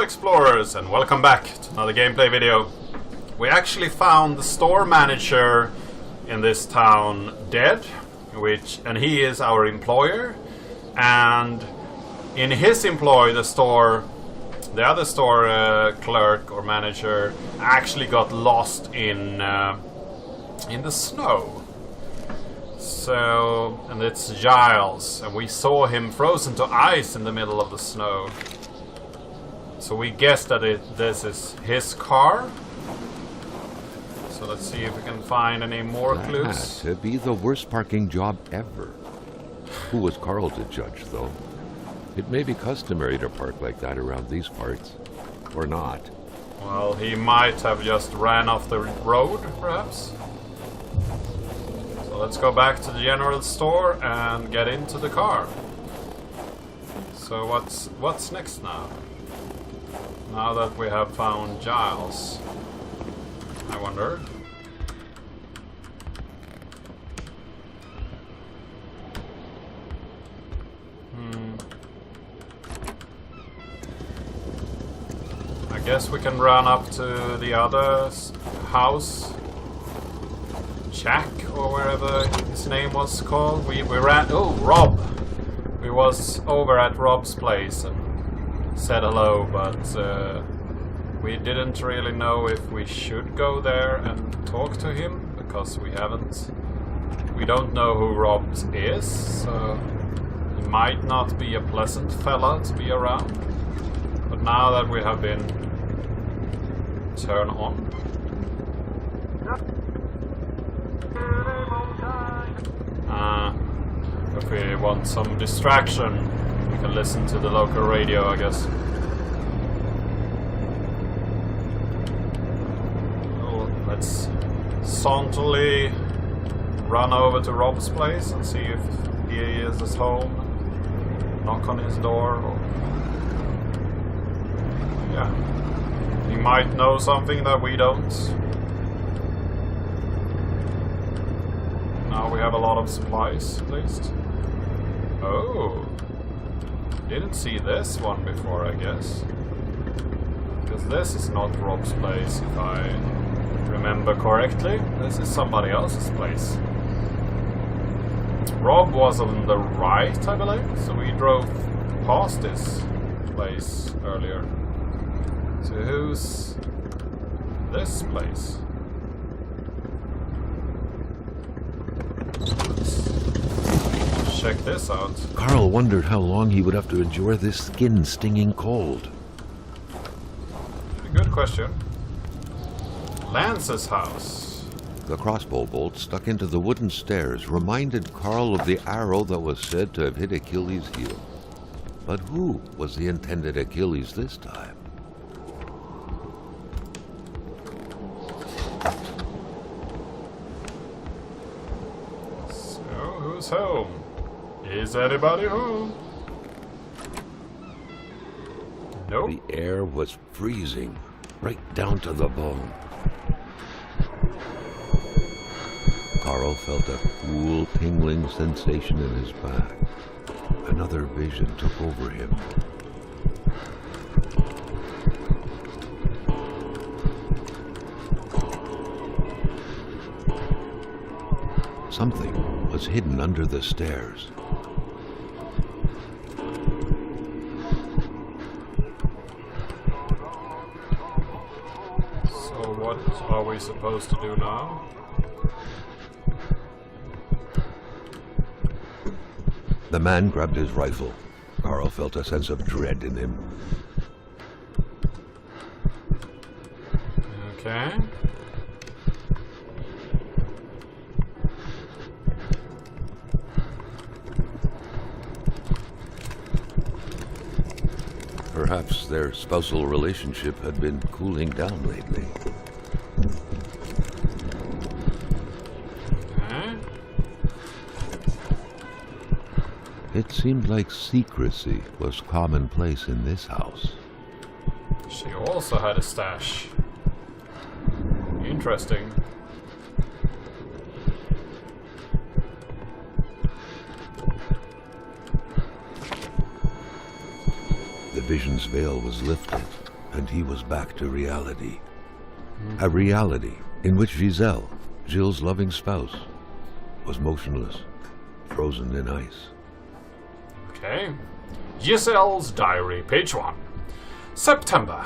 explorers, and welcome back to another gameplay video. We actually found the store manager in this town dead, and he is our employer, and in his employ the other store clerk or manager actually got lost in the snow. So, and it's Giles, and we saw him frozen to ice in the middle of the snow. So we guessed that this is his car. So let's see if we can find any more clues. That to be the worst parking job ever. Who was Carl to judge, though? It may be customary to park like that around these parts. Or not. Well, he might have just ran off the road, perhaps. So let's go back to the general store and get into the car. So what's next now? Now that we have found Giles, I wonder. I guess we can run up to the other house, Jack, or wherever his name was called. We ran. Oh, Rob. We was over at Rob's place and said hello, but we didn't really know if we should go there and talk to him because we don't know who Rob is, so he might not be a pleasant fella to be around. But now that we have been turned on, if we want some distraction, we can listen to the local radio, I guess. Oh, let's sauntily run over to Rob's place and see if he is at home. Knock on his door. Yeah. He might know something that we don't. Now we have a lot of supplies, at least. Oh. Didn't see this one before, I guess. Because this is not Rob's place, if I remember correctly. This is somebody else's place. Rob was on the right, I believe, so we drove past this place earlier. So who's this place? Let's check this out. Carl wondered how long he would have to endure this skin-stinging cold. Good question. Lance's house. The crossbow bolt stuck into the wooden stairs reminded Carl of the arrow that was said to have hit Achilles' heel. But who was the intended Achilles this time? So, who's home? Is anybody home? Nope. The air was freezing, right down to the bone. Carl felt a cool, tingling sensation in his back. Another vision took over him. Something was hidden under the stairs. So what are we supposed to do now? The man grabbed his rifle. Carl felt a sense of dread in him. Okay. Perhaps their spousal relationship had been cooling down lately. Okay. It seemed like secrecy was commonplace in this house. She also had a stash. Interesting. The vision's veil was lifted. and he was back to reality. A reality in which Giselle, Jill's loving spouse, was motionless, frozen in ice. Okay. Giselle's diary, page 1. September.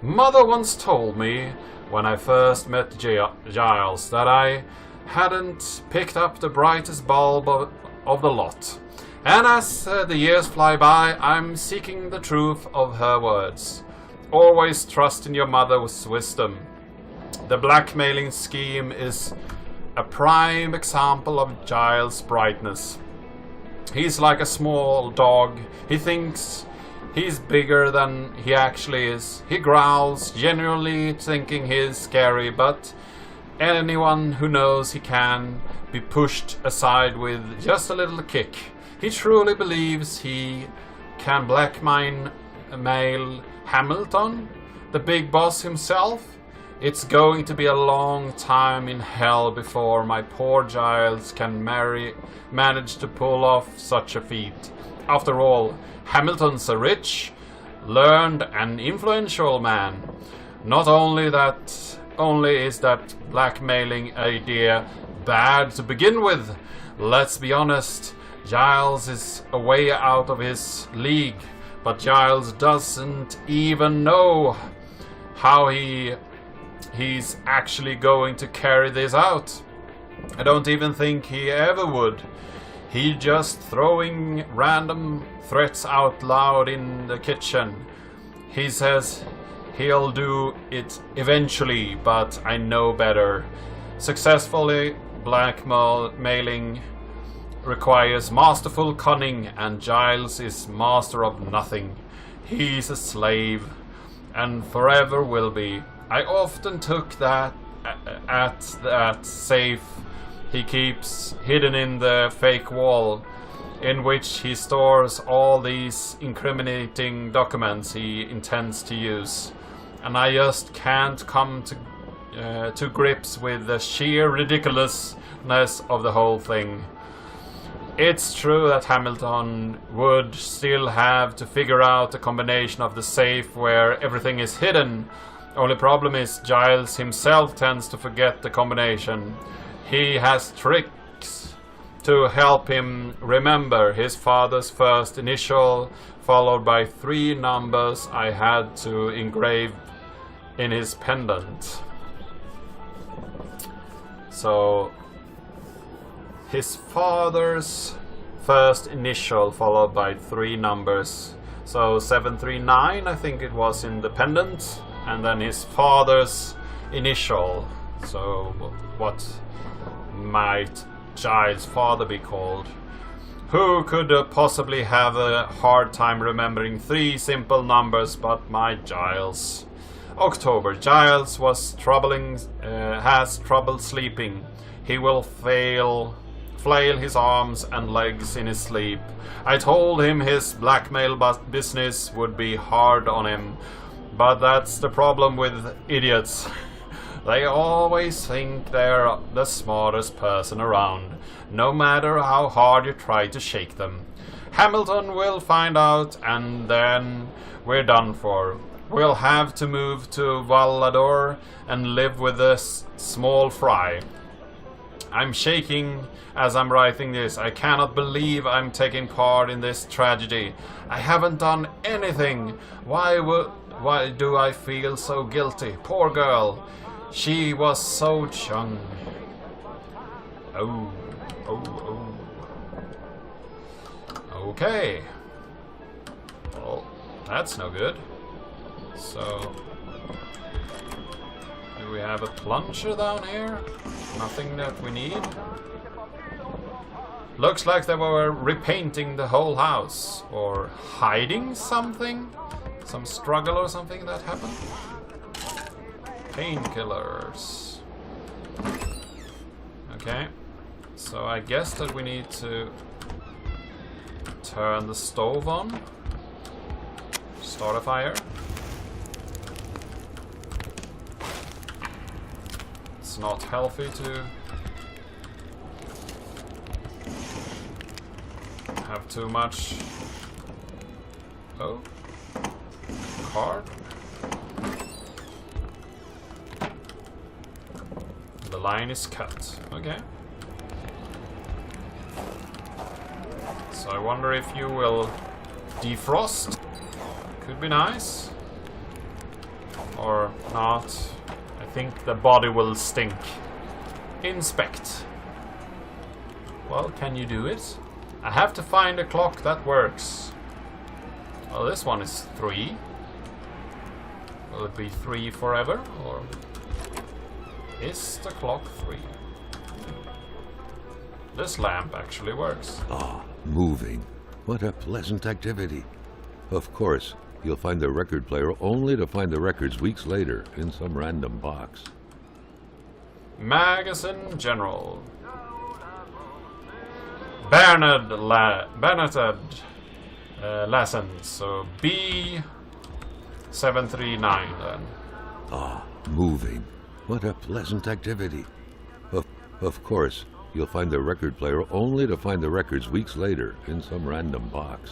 Mother once told me when I first met Giles that I hadn't picked up the brightest bulb of the lot. And as the years fly by, I'm seeking the truth of her words. Always trust in your mother's wisdom. The blackmailing scheme is a prime example of Giles' brightness. He's like a small dog. He thinks he's bigger than he actually is. He growls, genuinely thinking he's scary, but anyone who knows he can be pushed aside with just a little kick. He truly believes he can blackmail Hamilton, the big boss himself. It's going to be a long time in hell before my poor Giles can manage to pull off such a feat. After all, Hamilton's a rich, learned and influential man. Not only is that blackmailing idea bad to begin with, let's be honest, Giles is a way out of his league, but Giles doesn't even know how he's actually going to carry this out. I don't even think he ever would. He just throwing random threats out loud in the kitchen. He says he'll do it eventually, but I know better. Successfully blackmailing requires masterful cunning, and Giles is master of nothing. He's a slave, and forever will be. I often took that at that safe he keeps hidden in the fake wall, in which he stores all these incriminating documents he intends to use. And I just can't come to grips with the sheer ridiculousness of the whole thing. It's true that Hamilton would still have to figure out a combination of the safe where everything is hidden. Only problem is Giles himself tends to forget the combination. He has tricks to help him remember his father's first initial, followed by 3 numbers I had to engrave in his pendant. So his father's first initial followed by 3 numbers. So 739 I think it was in the pendant, and then his father's initial. So what might Giles' father be called? Who could possibly have a hard time remembering 3 simple numbers but my Giles? October. Giles has trouble sleeping. He will flail his arms and legs in his sleep. I told him his blackmail business would be hard on him, but that's the problem with idiots. They always think they're the smartest person around, no matter how hard you try to shake them. Hamilton will find out, and then we're done for. We'll have to move to Vallador and live with this small fry. I'm shaking as I'm writing this. I cannot believe I'm taking part in this tragedy. I haven't done anything. Why do I feel so guilty? Poor girl. She was so young. Oh. Okay. Well, that's no good. So, do we have a plunger down here? Nothing that we need. Looks like they were repainting the whole house, or hiding something. Some struggle or something that happened. Painkillers. Okay, so I guess that we need to turn the stove on. Start a fire. It's not healthy to have too much. Oh, card. The line is cut. Okay. So I wonder if you will defrost. Could be nice. Or not. I think the body will stink. Inspect. Well, can you do it? I have to find a clock that works. Well, this one is 3. Will it be 3 forever? Or is the clock 3? This lamp actually works. Ah, moving. What a pleasant activity. Of course, you'll find the record player only to find the records weeks later in some random box. Magazine General. Bernard Lachance. So B739 then. Ah, moving. What a pleasant activity. Of course, you'll find the record player only to find the records weeks later in some random box.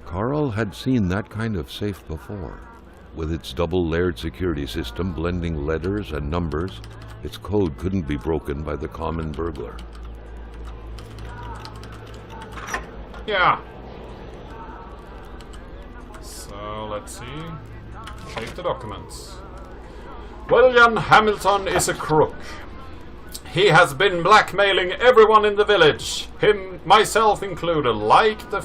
Carl had seen that kind of safe before. With its double-layered security system blending letters and numbers, its code couldn't be broken by the common burglar. Yeah. So let's see. Take the documents. William Hamilton is a crook. He has been blackmailing everyone in the village, myself included, like the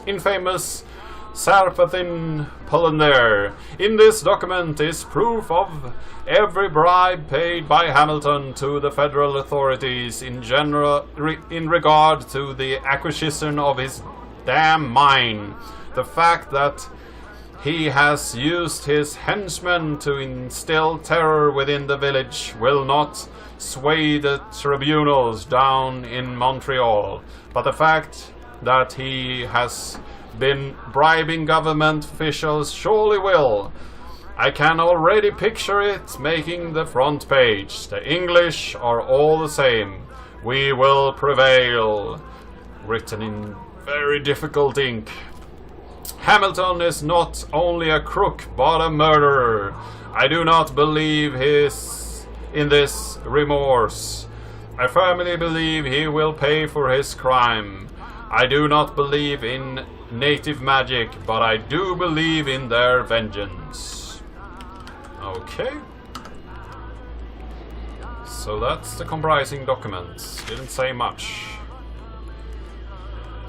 infamous Sarpathin Polander. In this document is proof of every bribe paid by Hamilton to the federal authorities in regard to the acquisition of his damn mine. The fact that he has used his henchmen to instill terror within the village will not sway the tribunals down in Montreal, but the fact that he has been bribing government officials surely will. I can already picture it making the front page. The English are all the same. We will prevail. Written in very difficult ink. Hamilton is not only a crook, but a murderer. I do not believe in this remorse. I firmly believe he will pay for his crime. I do not believe in native magic, but I do believe in their vengeance. Okay. So that's the comprising documents. Didn't say much.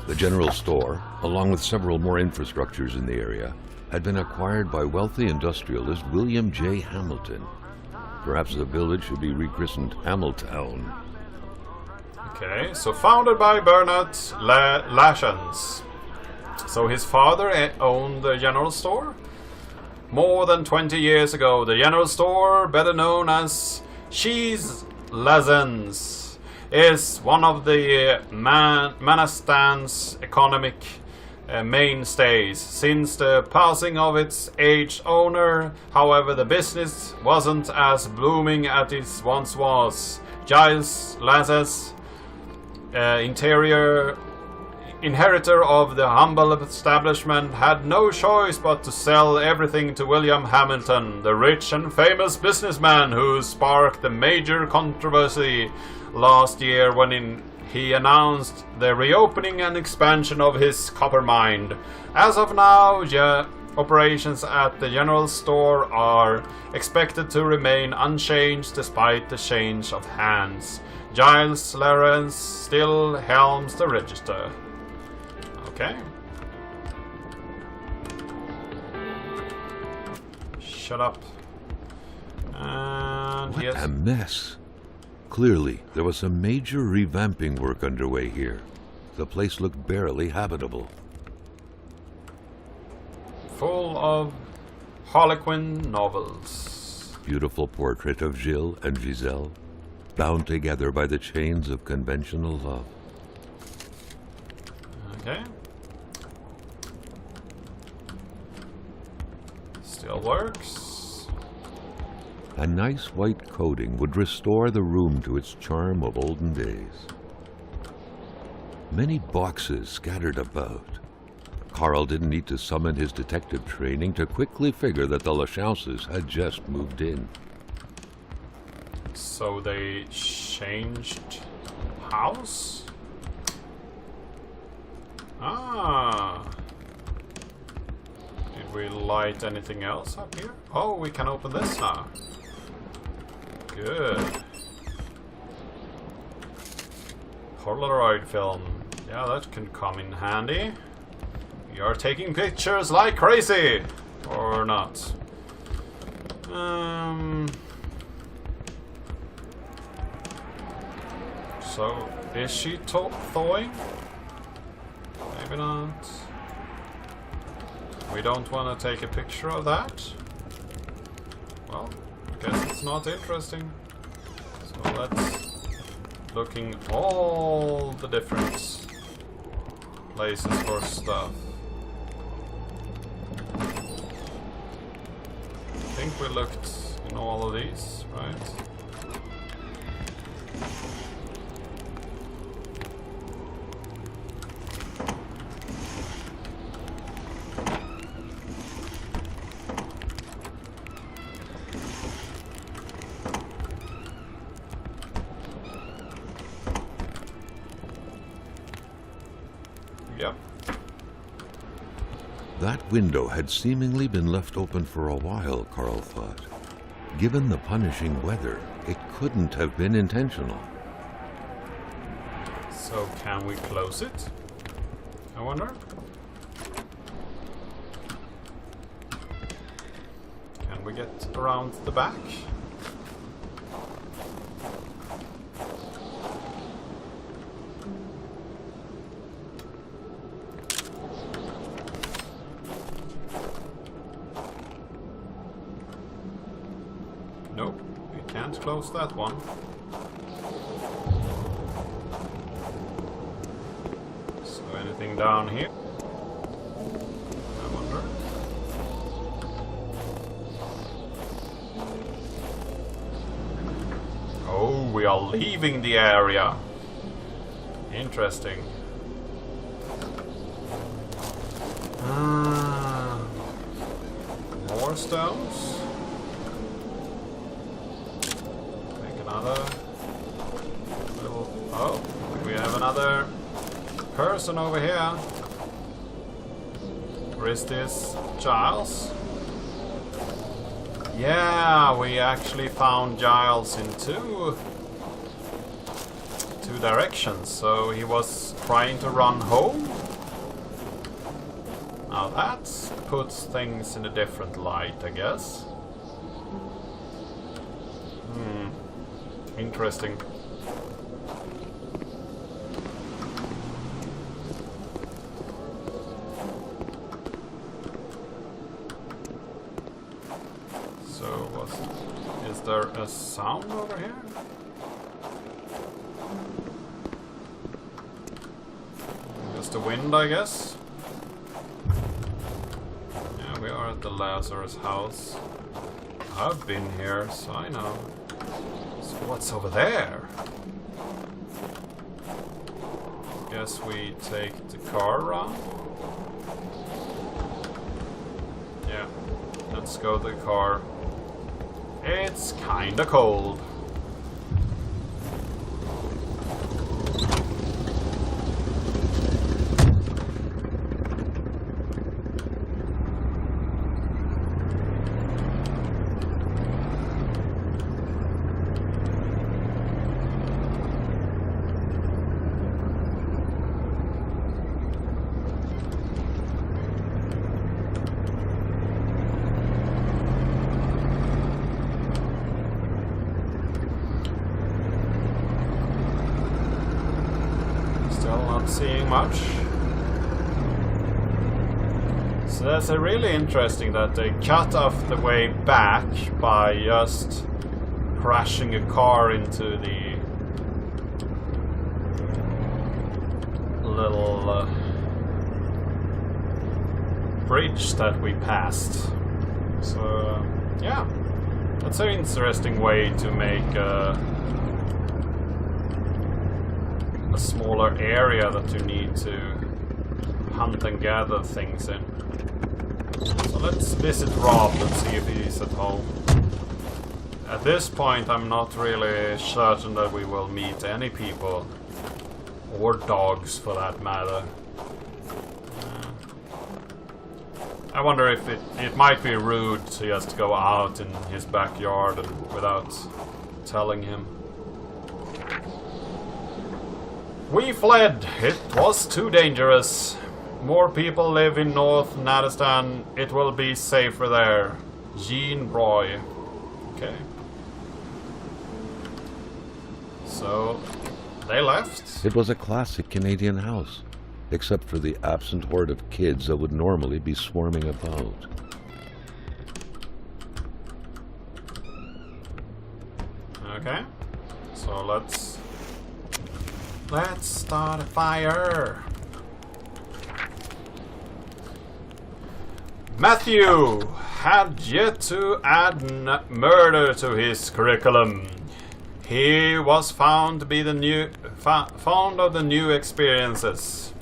The general store, along with several more infrastructures in the area, had been acquired by wealthy industrialist William J. Hamilton. Perhaps the village should be rechristened Hamiltown. Okay, so founded by Bernard Lachance. So his father owned the general store. More than 20 years ago, the general store, better known as Cheese Lachance, is one of the Manastan's economic mainstays. Since the passing of its aged owner, however, the business wasn't as blooming as it once was. Giles Lachance, inheritor of the humble establishment, had no choice but to sell everything to William Hamilton, the rich and famous businessman who sparked the major controversy last year when he announced the reopening and expansion of his copper mine. As of now, operations at the general store are expected to remain unchanged despite the change of hands. Giles Lachance still helms the register. Okay. Shut up. And What yes. a mess. Clearly, there was some major revamping work underway here. The place looked barely habitable. Full of Harlequin novels. Beautiful portrait of Gilles and Giselle, bound together by the chains of conventional love. Okay. Still works. A nice white coating would restore the room to its charm of olden days. Many boxes scattered about. Carl didn't need to summon his detective training to quickly figure that the Lachances had just moved in. So they changed house? Ah. Did we light anything else up here? Oh, we can open this now. Good. Polaroid film. Yeah, that can come in handy. We are taking pictures like crazy. Or not. So, is she thawing? Maybe not. We don't want to take a picture of that? Well, I guess it's not interesting. So let's looking all the different places for stuff. I think we looked in all of these, right? Yep. That window had seemingly been left open for a while, Carl thought. Given the punishing weather, it couldn't have been intentional. So can we close it? I wonder. Can we get around the back? Nope, we can't close that one. So anything down here? I wonder. Oh, we are leaving the area. Interesting. More stones. Another little... Oh, we have another person over here. Where is this? Giles? Yeah, we actually found Giles in two directions. So he was trying to run home. Now that puts things in a different light, I guess. Interesting. So, is there a sound over here? Just the wind, I guess. Yeah, we are at the Lazarus house. I've been here, so I know. So what's over there? Guess we take the car around. Yeah, let's go to the car. It's kinda cold. Seeing much. So that's really interesting that they cut off the way back by just crashing a car into the little bridge that we passed. So yeah, that's an interesting way to make a smaller area that you need to hunt and gather things in. So let's visit Rob and see if he's at home. At this point, I'm not really certain that we will meet any people. Or dogs, for that matter. I wonder if it might be rude to just go out in his backyard and without telling him. We fled. It was too dangerous. More people live in North Nadistan. It will be safer there. Jean Broy. Okay. So, they left. It was a classic Canadian house, except for the absent horde of kids that would normally be swarming about. Okay. So let's start a fire. Matthew had yet to add murder to his curriculum. He was found to be fond of the new experiences,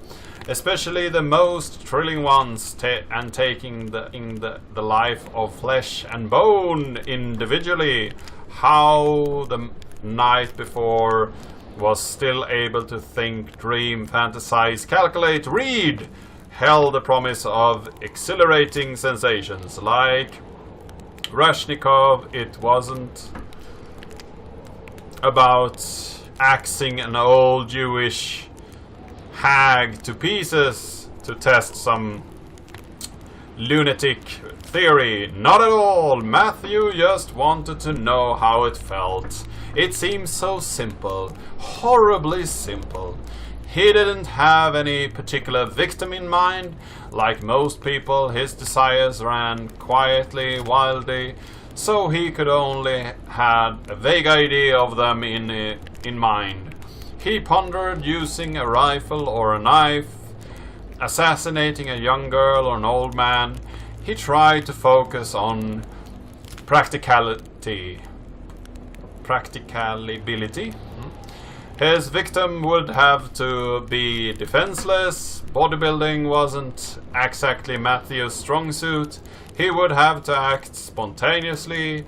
especially the most thrilling ones, and taking the life of flesh and bone individually. How the night before was still able to think, dream, fantasize, calculate, read, held the promise of exhilarating sensations. Like Rashnikov, it wasn't about axing an old Jewish hag to pieces to test some lunatic theory. Not at all. Matthew just wanted to know how it felt. It seemed so simple, horribly simple. He didn't have any particular victim in mind. Like most people, his desires ran quietly, wildly, so he could only have a vague idea of them in mind. He pondered using a rifle or a knife, assassinating a young girl or an old man. He tried to focus on practicality. His victim would have to be defenseless. Bodybuilding wasn't exactly Matthew's strong suit. He would have to act spontaneously,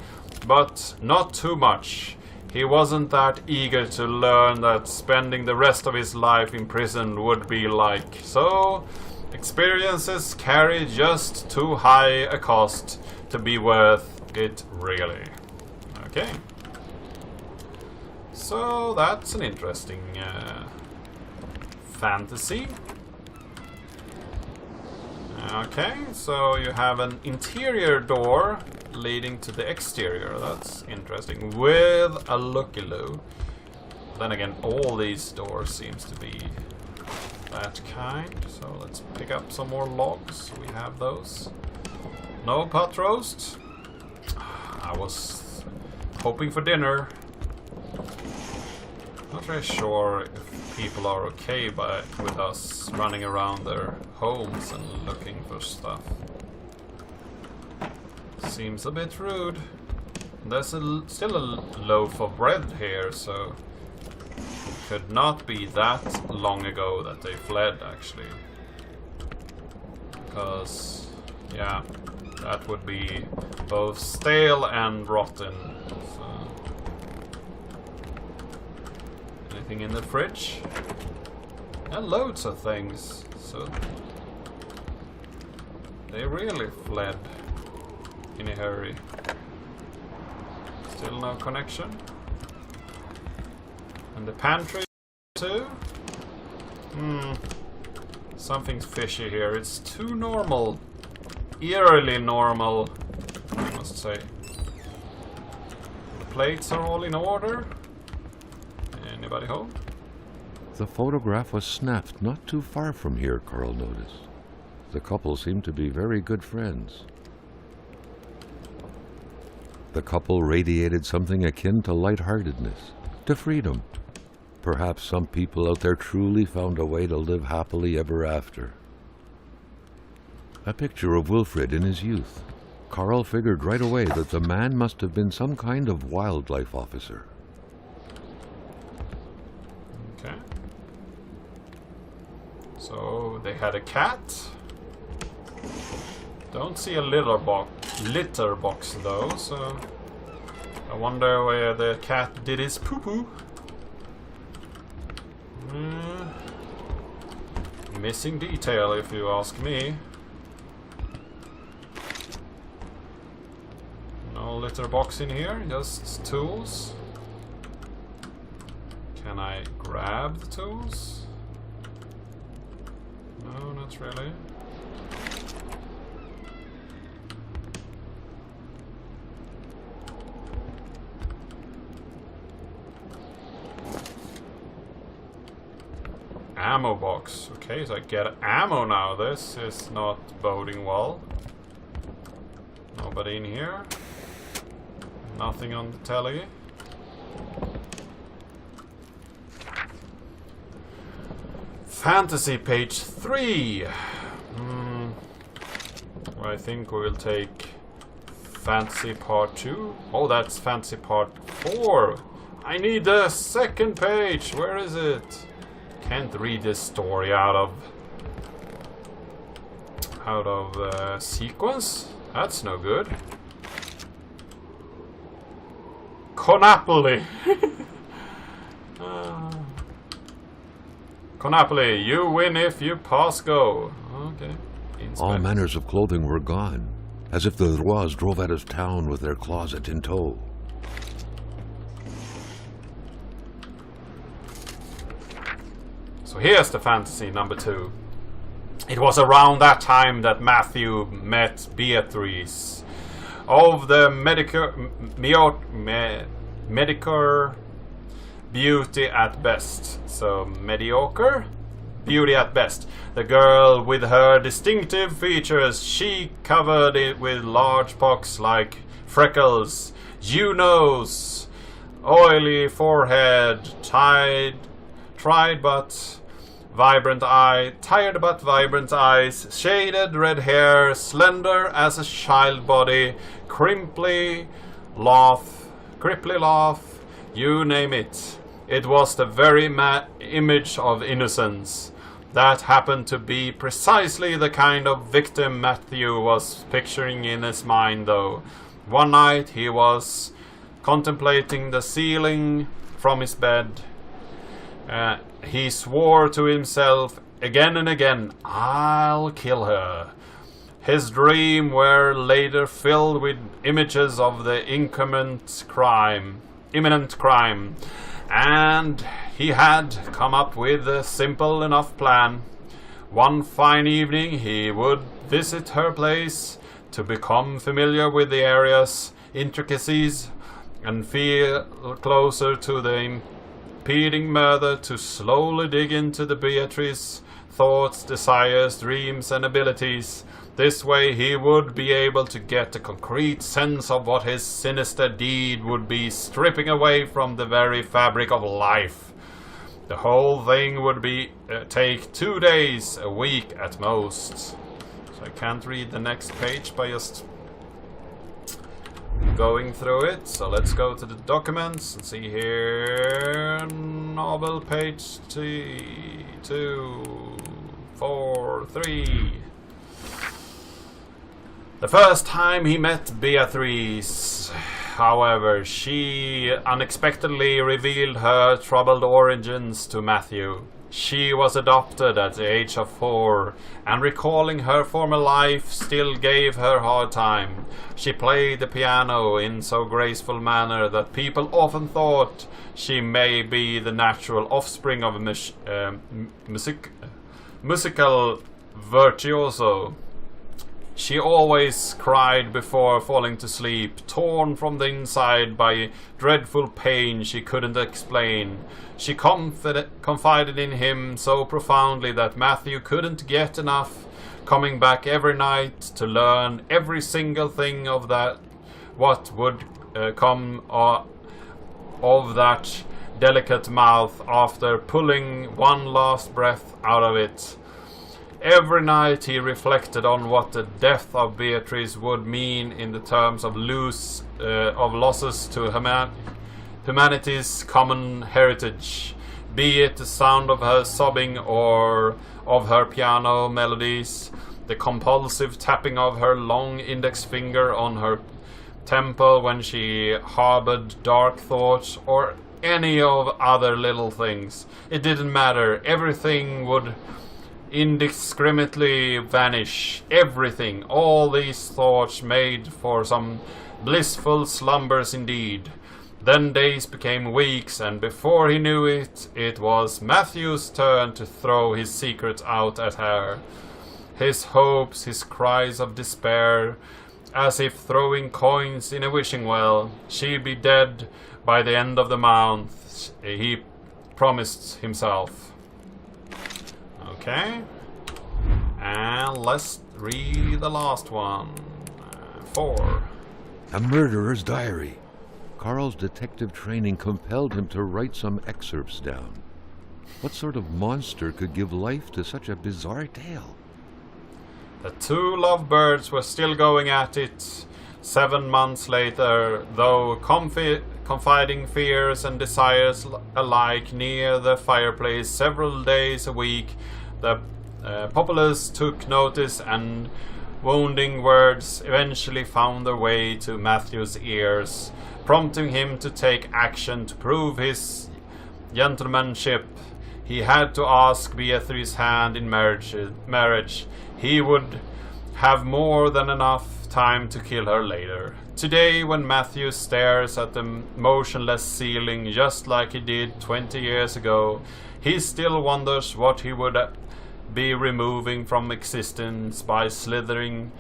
but not too much. He wasn't that eager to learn that spending the rest of his life in prison would be like. So, experiences carry just too high a cost to be worth it, really. Okay. So that's an interesting fantasy. Okay, so you have an interior door leading to the exterior. That's interesting. With a looky-loo. Then again, all these doors seems to be that kind. So let's pick up some more logs. We have those. No pot roast. I was hoping for dinner. Not very sure if people are okay with us running around their homes and looking for stuff. Seems a bit rude. There's still a loaf of bread here, so it could not be that long ago that they fled, actually. Because, yeah, that would be both stale and rotten. Anything in the fridge? And loads of things. So they really fled in a hurry. Still no connection. And the pantry too? Something's fishy here. It's too normal. Eerily normal, I must say. The plates are all in order. Anybody home? The photograph was snapped not too far from here, Carl noticed. The couple seemed to be very good friends. The couple radiated something akin to lightheartedness, to freedom. Perhaps some people out there truly found a way to live happily ever after. A picture of Wilfred in his youth. Carl figured right away that the man must have been some kind of wildlife officer. Okay. So they had a cat. Don't see a litter box though, so I wonder where the cat did his poo-poo. Missing detail, if you ask me. No litter box in here, just tools. Can I grab the tools? No, not really. Ammo box. Okay, so I get ammo now. This is not boding well. Nobody in here. Nothing on the telly. Fantasy page 3. I think we'll take Fantasy part 2. Oh, that's Fantasy part 4. I need the second page. Where is it? Can't read this story out of sequence. That's no good. Konapoli. Konapoli, you win if you pass go. Okay. Inspect. All manners of clothing were gone, as if the Rois drove out of town with their closet in tow. So here's the fantasy number 2. It was around that time that Matthew met Beatrice of the mediocre beauty at best. So mediocre beauty at best. The girl with her distinctive features, she covered it with large pox like freckles, Jew nose, oily forehead, tired but vibrant eyes, shaded red hair, slender as a child body, crimply laugh, you name it. It was the very image of innocence. That happened to be precisely the kind of victim Matthew was picturing in his mind, though. One night he was contemplating the ceiling from his bed. He swore to himself again and again, I'll kill her. His dreams were later filled with images of the imminent crime, and he had come up with a simple enough plan. One fine evening he would visit her place to become familiar with the area's intricacies and feel closer to the impending murder, to slowly dig into the Beatrice's thoughts, desires, dreams, and abilities. This way he would be able to get a concrete sense of what his sinister deed would be stripping away from the very fabric of life. The whole thing would be take 2 days, a week at most. So I can't read the next page by just going through it. So let's go to the documents and see here. Novel page 2, 4, 3. The first time he met Beatrice, however, she unexpectedly revealed her troubled origins to Matthew. She was adopted at the age of 4, and recalling her former life still gave her a hard time. She played the piano in so graceful manner that people often thought she may be the natural offspring of a musical virtuoso. She always cried before falling to sleep, torn from the inside by dreadful pain she couldn't explain. She confided in him so profoundly that Matthew couldn't get enough, coming back every night to learn every single thing of that, what would come of that delicate mouth after pulling one last breath out of it. Every night he reflected on what the death of Beatrice would mean in the terms of losses to humanity's common heritage, be it the sound of her sobbing or of her piano melodies, the compulsive tapping of her long index finger on her temple when she harbored dark thoughts or any of other little things. It didn't matter. Everything would indiscriminately vanish. Everything. All these thoughts made for some blissful slumbers indeed. Then days became weeks, and before he knew it, it was Matthew's turn to throw his secrets out at her. His hopes, his cries of despair, as if throwing coins in a wishing well. She'd be dead by the end of the month, he promised himself. Okay. And let's read the last one. 4. A murderer's diary. Carl's detective training compelled him to write some excerpts down. What sort of monster could give life to such a bizarre tale? The two lovebirds were still going at it 7 months later, though confiding fears and desires alike near the fireplace several days a week. The populace took notice, and wounding words eventually found their way to Matthew's ears, prompting him to take action to prove his gentlemanship. He had to ask Beatrice's hand in marriage. He would have more than enough time to kill her later. Today, when Matthew stares at the motionless ceiling just like he did 20 years ago, he still wonders what he would be removing from existence by slithering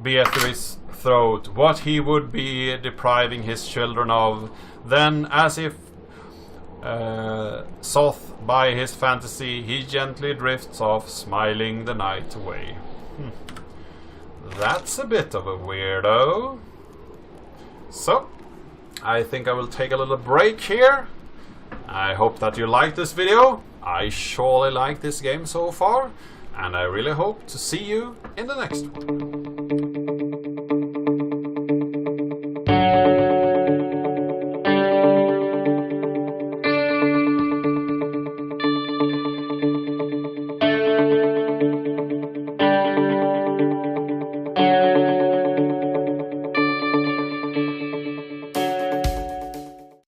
Beatrice's throat, what he would be depriving his children of. Then, as if soothed by his fantasy, he gently drifts off, smiling the night away. That's a bit of a weirdo. So, I think I will take a little break here. I hope that you liked this video. I surely like this game so far, and I really hope to see you in the next one.